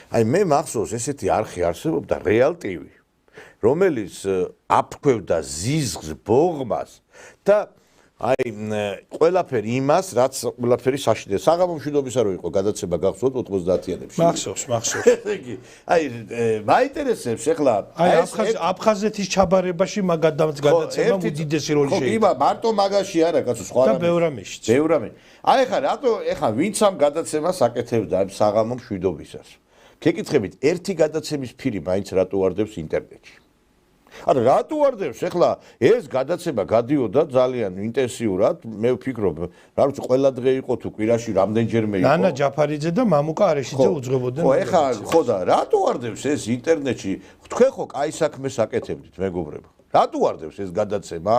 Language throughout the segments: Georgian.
აი მე მახსოვს ესეთი არხი არსებობდა Real TV, რომელიც აფრქვევდა ზიზღს, ბოღმას და აი ყველაფერი იმას, რაც ყველაფერი საშინელია. საღამო მშვიდობის არ იყო გადაცემა გახსოვთ 90-იანებში. მახსოვს. აი მაინტერესებს ახლა აი აფხაზეთის ჩაბარებაში გადაცემა უდიდესი როლი შეიქმნა. ხო, მარტო მაგაში არა, კაცო, სხვა და ბევრ ამაში. აი ხა რატო ეხა ვინც ამ გადაცემას აკეთებდა ამ საღამო მშვიდობისას. გეკითხებით, ერთი გადაცემის ფირი მაინც რატო ვარდებს ინტერნეტში? არა, რატო ვარდებს? ეხლა ეს გადაცემა გადიოდა ძალიან ინტენსიურად, მე ვფიქრობ, რა ვიცი, ყველა დღე იყო თუ კვირაში რამდენჯერმე იყო. ნანა ჯაფარიძე და მამუკა არეშიძე უძღვებოდნენ. ხო, ეხლა ხო და რატო ვარდებს ეს ინტერნეტში? თქვენ ხო კაი საქმეს აკეთებდით, მეგობრებო. რატო ვარდებს ეს გადაცემა?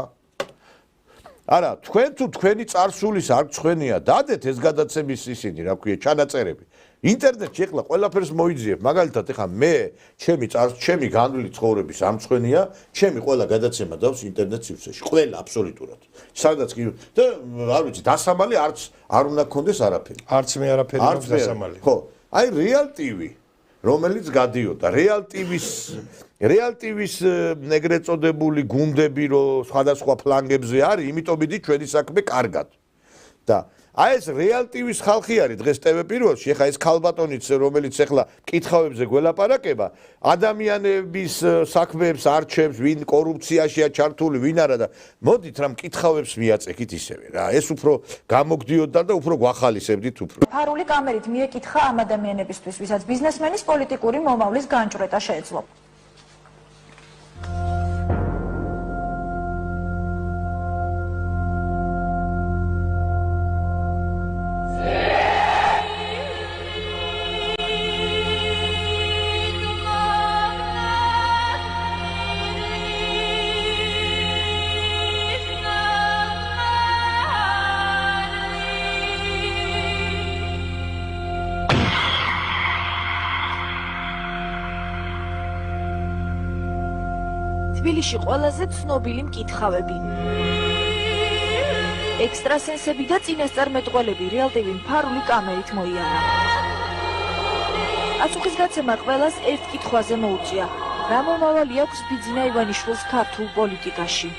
არა, თქვენ თუ თქვენი წარსულის არ გწვენია, დადეთ ეს გადაცემის ისინი, რა ქვია, ჩანაწერები. ინტერნეტში ეხლა ყველაფერს მოიძიებ, მაგალითად ეხლა მე ჩემი განვლილი ცხოვრების ამწვენია, ჩემი ყველა გადაცემა დავს ინტერნეტ სივრცეში, ყველა აბსოლუტურად. სადაც კი და არ ვიცი, დასამალი არ უნდა გქონდეს არაფერი. არც მე არაფერი მაქვს დასამალი. ხო, აი Real TV, რომელიც გადიოდა, Real TV-ს ეგრეთ წოდებული გუნდები რო სხვადასხვა ფლანგებზე არის, იმიტომ მიდი ჩვენი საქმე კარგად. და აი ეს Real TV-ს ხალხი არის დღეს TV პირველში, ეხლა ეს ქალბატონიც, რომელიც ეხლა კითხავებზე გველაპარაკება, ადამიანების საქმეებს არჩევს, ვინ კორუფციაშია ჩართული, ვინ არა და მოდით რა მკითხავებს მიაწექით ისევე რა. ეს უფრო გამოგდიოდა და უფრო გვახალისებდით უფრო. ფარული კამერით მიეკითხა ამ ადამიანებისთვის, ვისაც ბიზნესმენის პოლიტიკური მომავლის განჭვრეტა შეეძლო. თბილისში ყველაზე ცნობილი მკითხავები. ექსტრასენსები და წინასწარმეტყველები Real TV-მ ფარული კამერით მოიარა. პასუხისგაცემა ყველას ერთ კითხვაზე მოუწია: რა მომავალი აქვს ბიძინა ივანიშვილს ქართულ პოლიტიკაში?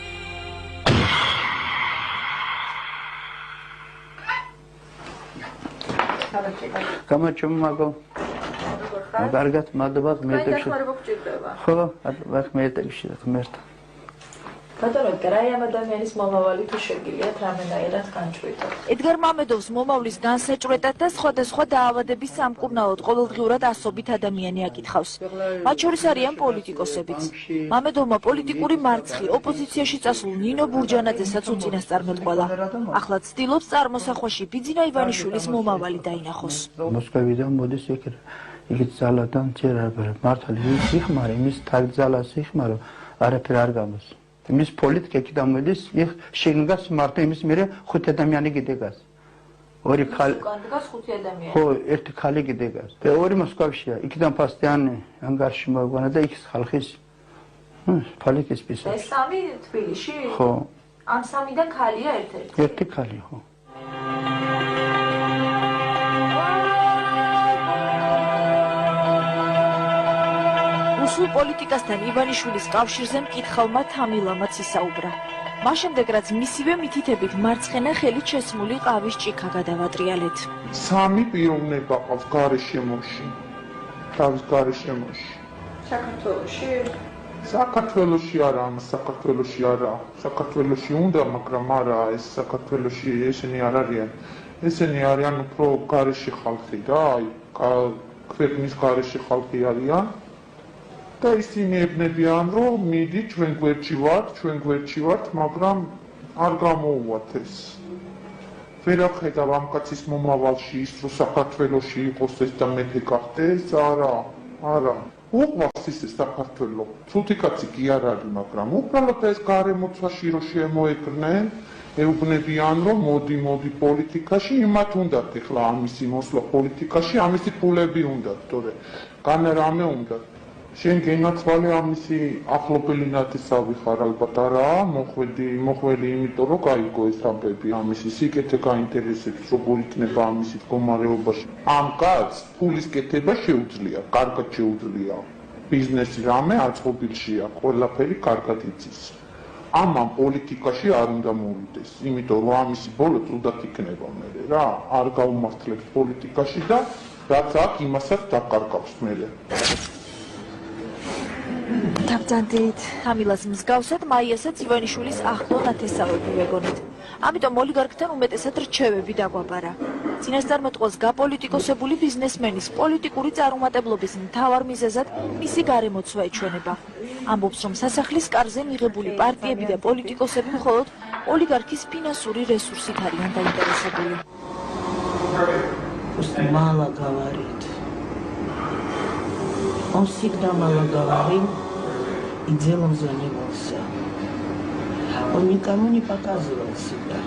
გამარჯობა მაგო. კარგად, მადლობა მეეთებში. ხო, მე ეთებში ღმერთთან. ბატონო, გრაი ამ ადამიანის მომავალი თუ შეგიძლიათ რამენაირად განჭვრიტოთ? ედგარ მამედოვს მომავლის განსაჭვრეტად და სხვადასხვა დაავადების სამკურნალოდ ყოველდღიურად ასობით ადამიანი აკითხავს. მათ შორის არიან პოლიტიკოსებიც. მამედოვმა პოლიტიკური მარცხი ოპოზიციაში წასულ ნინო ბურჯანაძესაც უწინასწარმეტყველა. ახლა ცდილობს წარმოსახვაში ბიძინა ივანიშვილის მომავალი დაინახოს. მოსკოვიდან მოდის იგი ძალადან ჯერაბერ მართალი სიხმარი იმის თაგძალა სიხმარო არაფერ არ გამოს. იმის პოლიტიკა იქიდან მოდის იქ შეგნგას მარტო იმის მერე 5 ადამიანი გიდეგას. ორი ხალი განგას 5 ადამიანი. ხო, ერთი ხალი გიდეგას. და ორი მოსკოვშია. იქიდან ფასტიანი ანგარში მოგვანა და იქ ხალხის პოლიტიკის პისა. ეს სამი თბილისში? ხო. ამ სამიდან ხალია ერთ-ერთი. ერთი ხალი ხო. რუსულ პოლიტიკასთან ივანიშვილის კავშირზე მკითხავმა თამილამაც ისაუბრა. მას შემდეგ რაც მისივე მითითებით მარცხენა ხელით შესმული ყავის ჭიქა გადავატრიალეთ. სამი პიროვნება ყავს გარშემოში. თავის გარშემოში. საქართველოში? საქართველოში არა, საქართველოში არა. საქართველოში უნდა, მაგრამ არა, ეს საქართველოში ესენი არ არიან. ესენი არიან უფრო გარეში ხალხი და აი, ქვეყნის გარეში ხალხი არიან. და ისინი ებნებიან, რომ მიდი ჩვენ გვერდში ვართ, მაგრამ არ გამოუვათ ეს. ვერ ახედავ ამ კაცის მომავალში ის, რომ საქართველოში იყოს ეს და მეფე გახდეს, არა. უყვარს ის საქართველო. ცუდი კაცი კი არ არის, მაგრამ უბრალოდ ეს გარემოცვაში რომ შემოეკრნენ, ეუბნებიან, რომ მოდი პოლიტიკაში, იმათ უნდათ ეხლა ამისი მოსვლა პოლიტიკაში, ამისი ფულები უნდათ, თორე განა რამე უნდათ. შენ გენაცვალე ამისი ახლობელი ნათესავი ხარ ალბათ არა, მოხვედი იმიტომ რომ გაიგო ეს ამბები, ამისი სიკეთე გაინტერესებს, როგორ იქნება ამისი მდგომარეობაში. ამ კაცს ფულის კეთება შეუძლია, კარგად შეუძლია. ბიზნესი რამე აწყობილშია, ყველაფერი კარგად იცის. ამან პოლიტიკაში არ უნდა მოვიდეს, იმიტომ რომ ამისი ბოლო თუდად იქნება მერე რა, არ გაუმართლებს პოლიტიკაში და რაც აქ იმასაც დაკარგავს მერე. Დავძანდით. ამილას მსგავსად მაიასაც ივანიშვილის ახლო ნათესავები ვეგონით. ამიტომ ოლიგარქთან უმეტესად რჩევები დაგვაბარა. წინასწარმეტყველს გაპოლიტიკოსებული ბიზნესმენის პოლიტიკური წარუმატებლობის მთავარ მიზეზად მისი გარემოცვა ეჩვენება. ამბობს, რომ სასახლის კარზე მიღებული პარტიები და პოლიტიკოსები მხოლოდ ოლიგარქის ფინანსური რესურსით არიან დაინტერესებული. Мало говорит. Он всегда мало говорил и делом занимался. Он никому не показывал себя.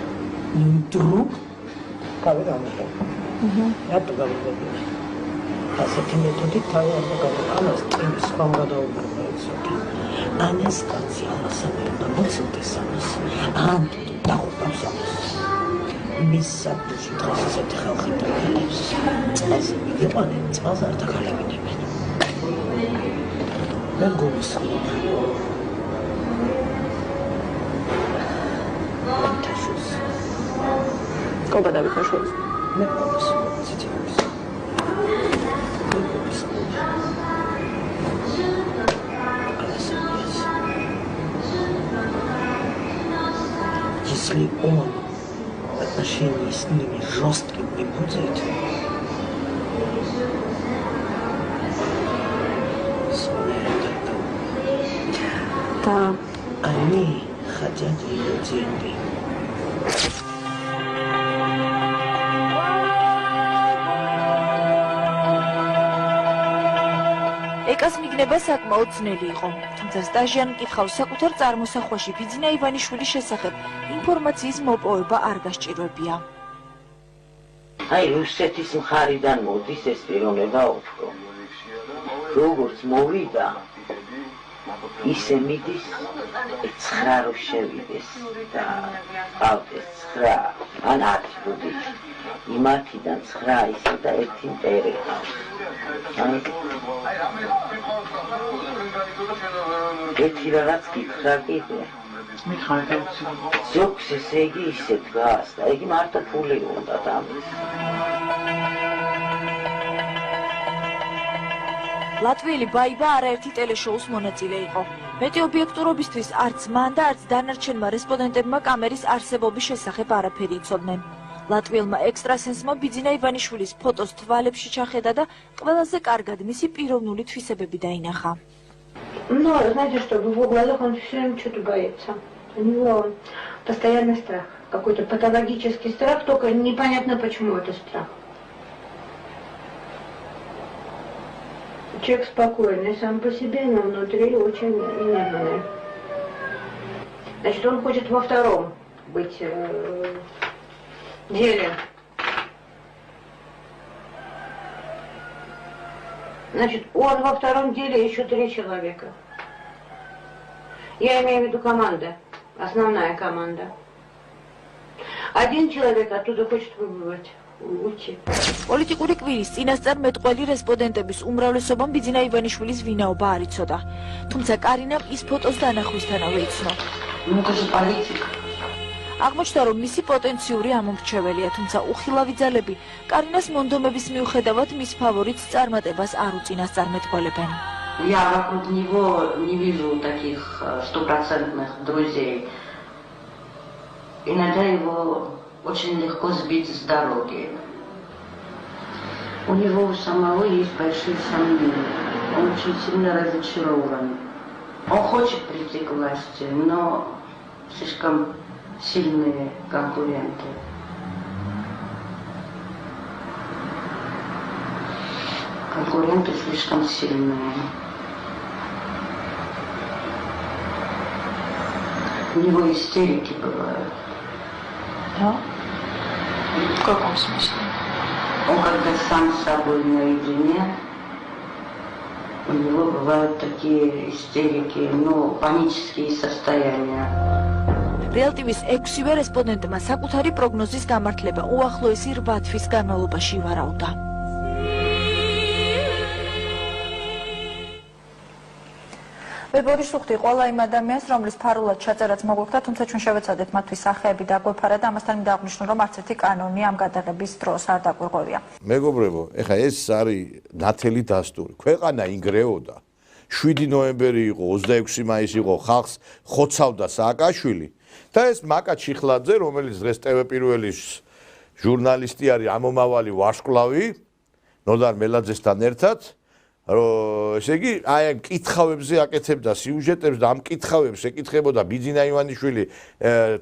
И вдруг, когда он был, я тогда говорю, а с этим методом я говорю, она с кем с вами говорится. Она сказала, она сама научила ты сама. А он да упал მისად დღეს ესეთი ხალხი დაგალებს. ეს იყონე წელს არ დაგალებინებენ. მე გულისხმობ. თაშოს. კობა დავიქაშოს. მე გულისხმობ ციტიებს. მე გულისხმობ. Если он отношения с ними жестким не будет, Да. Они хотят ее деньги. ეკას მიგნება საკმაოდ ძნელი იყო, თუმცა სტაჟიან მკითხავს საკუთარ წარმოსახვაში ბიძინა ივანიშვილის შესახებ ინფორმაციის მოპოვება არ გასჭირვებია. Აი, რუსეთის მხარიდან მოდის ეს პიროვნება უფრო. როგორც მოვიდა, ისე მიდის 9 რო შევიდეს და ავდეს 9 ან 10 ბუდი. იმათიდან 9 ისე და 1 მტერი. ერთი რაღაც გითხრა კიდე. ზოგს ესე იგი ისე დგას და იგი მარტო ფული უნდა დამის. ლატვიელი ბაიბა არაერთი ტელეშოუს მონაწილე იყო. მეტი ობიექტურობისთვის არც მან და არც დანარჩენმა რესპონდენტებმა კამერის არსებობის შესახებ არაფერი იცოდნენ. ლატვიელმა ექსტრასენსმა ბიძინა ივანიშვილის ფოტოს თვალებში ჩახედა და ყველაზე კარგად მისი პიროვნული თვისებები დაინახა. Ну, знаете что, в его глазах он все время что-то боится. У него постоянный страх, какой-то патологический страх, только непонятно, почему это страх. Человек спокойный сам по себе, но внутри очень нервный. Значит, он хочет во втором быть деле. Значит, он во втором деле еще 3 человека. Я имею в виду команда, основная команда. Один человек оттуда хочет выбывать, уйти. პოლიტიკური კვირის წინასწარმეტყველი რესპონდენტების უმრავლესობამ ბიძინა ივანიშვილის ვინაობა არ იცოდა. თუმცა კარინამ ის ფოტოს დანახვისთანავე იცნო. Ну, это же политика. აღმოჩნდა, რომ მისი პოტენციური ამომრჩეველია, თუმცა უხილავი ძალები კარინას მონდომების მიუხედავად მის ფავორიტს წარმატებას არ უწინასწარმეტყველებენ. Я вокруг него не вижу таких стопроцентных друзей. Иногда его очень легко сбить с дороги. У него у самого есть большие сомнения. Он очень сильно разочарован. Он хочет прийти к власти, но слишком сильные конкуренты. Конкуренты слишком сильные. У него истерики бывают. Да? В каком смысле? Он когда сам с собой наедине, у У него бывают такие истерики, ну, панические состояния. Real TV-ს 6-ვე რესპონდენტმა საკუთარი პროგნოზის გამართლება უახლოესი 8 თვის განმავლობაში ვარაუდა. ვებორი სუხთი ყველა იმ ადამიანს, რომლის ფარულად ჩაწერაც მოგვექთა, თუმცა ჩვენ შევეცადეთ მათთვის სახეები დაგვეფარა და ამასთან მინდა აღვნიშნო, რომ არც ერთი კანონი ამ გადაღების დროს არ დაგვირღვევია. მეგობრებო, ეხა ეს არის ნათელი დასტური. ქვეყანა ინგრეოდა. 7 ნოემბერი იყო, 26 მაისი იყო, ხალხს ხოცავდა სააკაშვილი და ეს მაკა ჩიხლაძე, რომელიც დღეს TV1-ის ჟურნალისტი არის, ამომავალი ვარსკვლავი, ნოდარ მელაძესთან ერთად, ესე იგი, აი ამ კითხავებზე აკეთებდა სიუჟეტებს და ამ კითხავებს ეკითხებოდა ბიძინა ივანიშვილი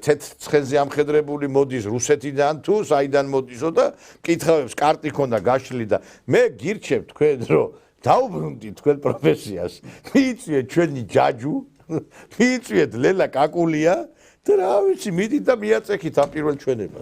თეთრ ცხენზე ამხედრებული მოდის რუსეთიდან თუ საიდან მოდისო და კითხავებს კარტი ქონდა გაშლილი და მე გირჩევ თქვენ რომ დაუბრუნდით თქვენ პროფესიას. მიიწვიეთ ჩვენი ჯაჯუ, მიიწვიეთ ლელა კაკულია და რა ვიცი, მიდით და მიაწექით ამ პირველ ჩვენებას.